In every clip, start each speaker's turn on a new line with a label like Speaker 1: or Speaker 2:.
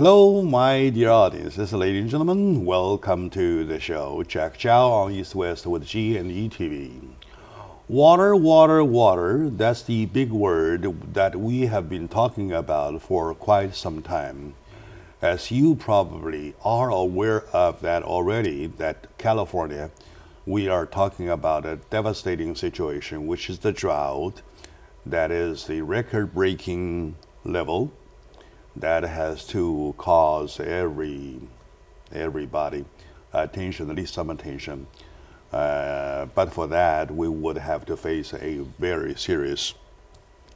Speaker 1: Hello, my dear audience. This is ladies and gentlemen. Welcome to the show. Jack Chow on East West with G&E TV. Water, water, water. That's the big word that we have been talking about for quite some time. As you probably are aware of that already, that California, we are talking about a devastating situation, which is the drought. That is the record-breaking level that has to cause everybody attention, at least some attention. But for that, we would have to face a very serious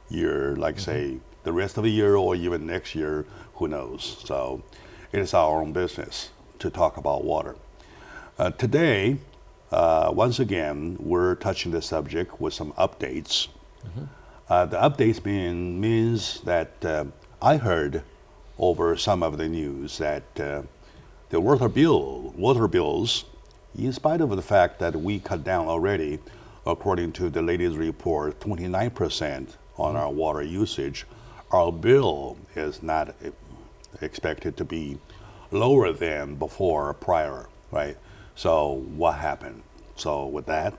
Speaker 1: year, like say the rest of the year or even next year, who knows. So it is our own business to talk about water. Today, once again, we're touching the subject with some updates. The updates means that I heard over some of the news that the water bills, in spite of the fact that we cut down already, according to the latest report, 29% on our water usage, our bill is not expected to be lower than prior, right? So what happened? So with that,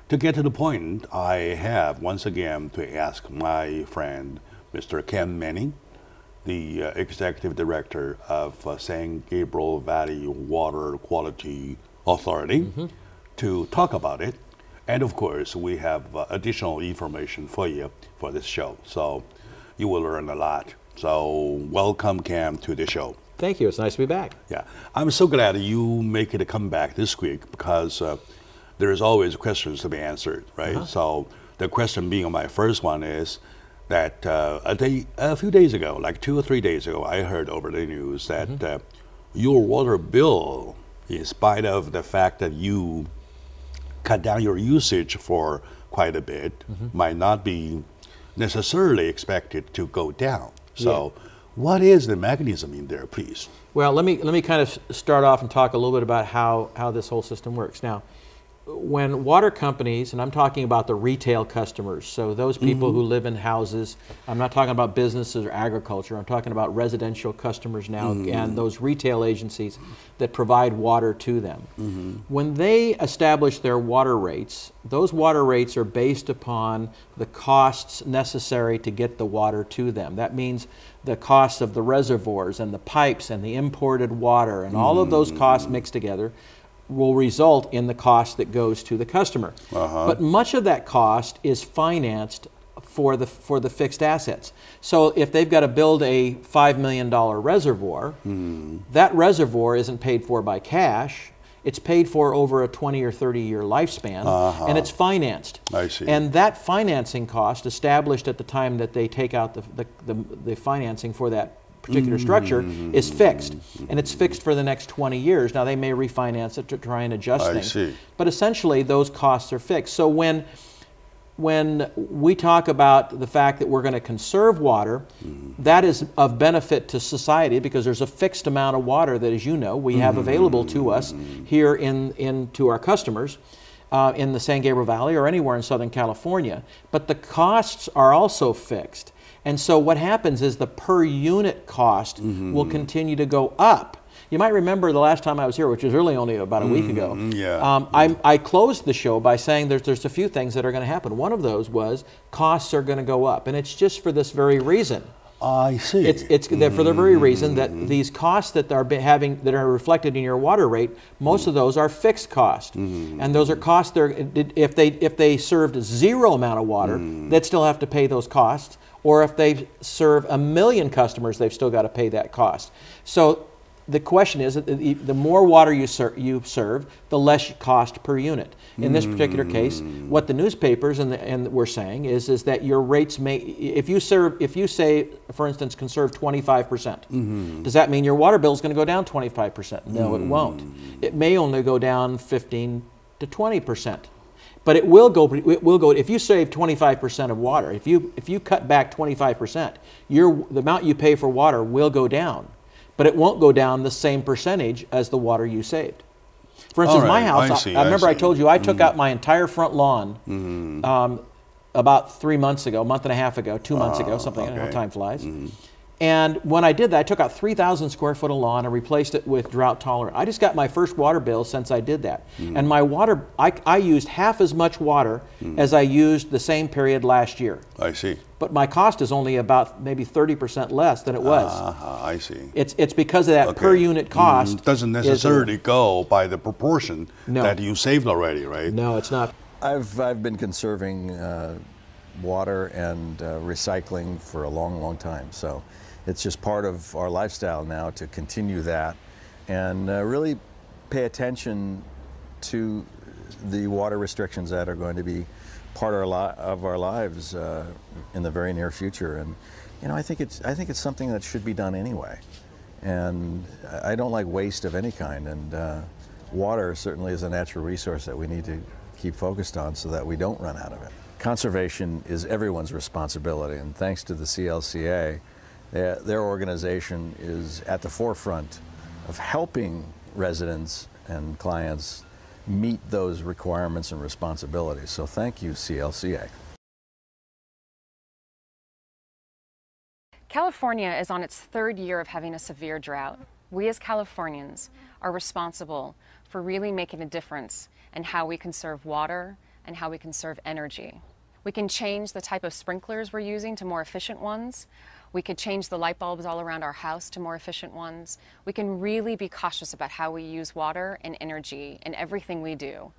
Speaker 1: to get to the point, I have once again to ask my friend, Mr. Ken Manning, the Executive Director of San Gabriel Valley Water Quality Authority, to talk about it. And of course, we have additional information for you for this show. So you will learn a lot. So welcome, Cam, to the show.
Speaker 2: Thank you. It's nice to be back.
Speaker 1: Yeah, I'm so glad you make it a comeback this week because there's always questions to be answered, right? So the question being my first one is that a few days ago, like 2 or 3 days ago, I heard over the news that your water bill, in spite of the fact that you cut down your usage for quite a bit, might not be necessarily expected to go down. So what is the mechanism in there, please?
Speaker 2: Well, let me kind of start off and talk a little bit about how this whole system works. Now, when water companies, and I'm talking about the retail customers, so those people who live in houses, I'm not talking about businesses or agriculture, I'm talking about residential customers now and those retail agencies that provide water to them. When they establish their water rates, those water rates are based upon the costs necessary to get the water to them. That means the costs of the reservoirs and the pipes and the imported water and all of those costs mixed together will result in the cost that goes to the customer. But much of that cost is financed for the fixed assets. So if they've got to build a $5 million reservoir, that reservoir isn't paid for by cash. It's paid for over a 20 or 30 year lifespan, and it's financed.
Speaker 1: I see.
Speaker 2: And that financing cost, established at the time that they take out the financing for that particular structure, is fixed, and it's fixed for the next 20 years. Now they may refinance it to try and adjust things, but essentially those costs are fixed. So when we talk about the fact that we're going to conserve water, that is of benefit to society because there's a fixed amount of water that, as you know, we have available to us here to our customers in the San Gabriel Valley or anywhere in Southern California. But the costs are also fixed. And so what happens is the per unit cost will continue to go up. You might remember the last time I was here, which was really only about a week ago. I closed the show by saying there's a few things that are going to happen. One of those was costs are going to go up, and it's just for this very reason.
Speaker 1: I see.
Speaker 2: It's for the very reason that these costs that are reflected in your water rate, most of those are fixed costs, and those are costs. If they served zero amount of water, they'd still have to pay those costs. Or if they serve 1 million customers, they've still got to pay that cost. So the question is, the more water you serve, the less cost per unit. In this particular case, what the newspapers and we're saying is that your rates may, if you say, for instance, conserve 25%, does that mean your water bill is going to go down 25%? No, it won't. It may only go down 15 to 20%. But it will go. If you save 25% of water, if you cut back 25%, the amount you pay for water will go down, but it won't go down the same percentage as the water you saved. For instance, my house. I remember I told you I took out my entire front lawn about 3 months ago, a month and a half ago, 2 months ago, something. Okay. How time flies. And when I did that, I took out 3,000 square foot of lawn and replaced it with drought tolerant. I just got my first water bill since I did that. And my water, I used half as much water as I used the same period last year.
Speaker 1: I see.
Speaker 2: But my cost is only about maybe 30% less than it was.
Speaker 1: I see.
Speaker 2: It's because of that per unit cost.
Speaker 1: Doesn't necessarily go by the proportion that you saved already, right?
Speaker 2: No, it's not.
Speaker 3: I've been conserving water and recycling for a long, long time. So it's just part of our lifestyle now to continue that and really pay attention to the water restrictions that are going to be part of our lives in the very near future. And you know, I think it's something that should be done anyway. And I don't like waste of any kind. And water certainly is a natural resource that we need to keep focused on so that we don't run out of it. Conservation is everyone's responsibility, and thanks to the CLCA, their organization is at the forefront of helping residents and clients meet those requirements and responsibilities. So thank you, CLCA.
Speaker 4: California is on its third year of having a severe drought. We as Californians are responsible for really making a difference in how we conserve water and how we conserve energy. We can change the type of sprinklers we're using to more efficient ones. We could change the light bulbs all around our house to more efficient ones. We can really be cautious about how we use water and energy in everything we do.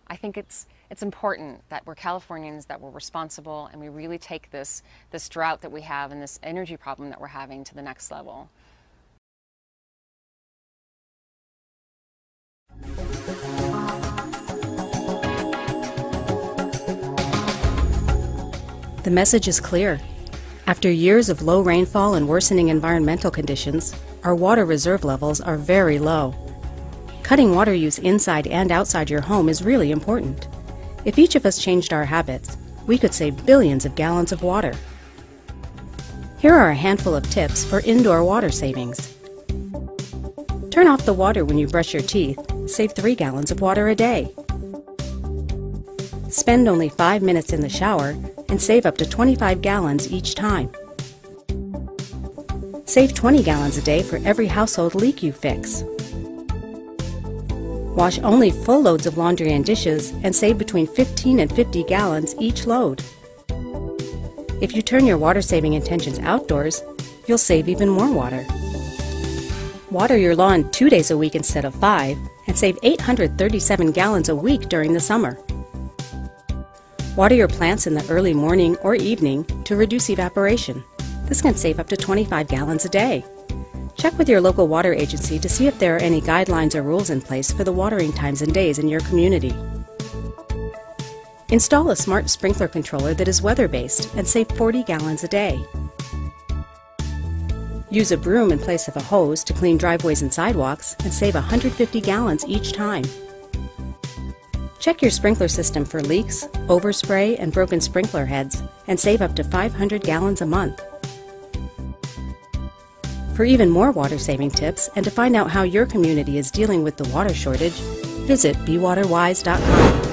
Speaker 4: I think it's important that we're Californians, that we're responsible, and we really take this drought that we have and this energy problem that we're having to the next level.
Speaker 5: The message is clear. After years of low rainfall and worsening environmental conditions, our water reserve levels are very low. Cutting water use inside and outside your home is really important. If each of us changed our habits, we could save billions of gallons of water. Here are a handful of tips for indoor water savings. Turn off the water when you brush your teeth. Save 3 gallons of water a day. Spend only 5 minutes in the shower and save up to 25 gallons each time. Save 20 gallons a day for every household leak you fix. Wash only full loads of laundry and dishes and save between 15 and 50 gallons each load. If you turn your water-saving intentions outdoors, you'll save even more water. Water your lawn 2 days a week instead of 5 and save 837 gallons a week during the summer. Water your plants in the early morning or evening to reduce evaporation. This can save up to 25 gallons a day. Check with your local water agency to see if there are any guidelines or rules in place for the watering times and days in your community. Install a smart sprinkler controller that is weather-based and save 40 gallons a day. Use a broom in place of a hose to clean driveways and sidewalks and save 150 gallons each time. Check your sprinkler system for leaks, overspray, and broken sprinkler heads and save up to 500 gallons a month. For even more water-saving tips and to find out how your community is dealing with the water shortage, visit BeWaterWise.com.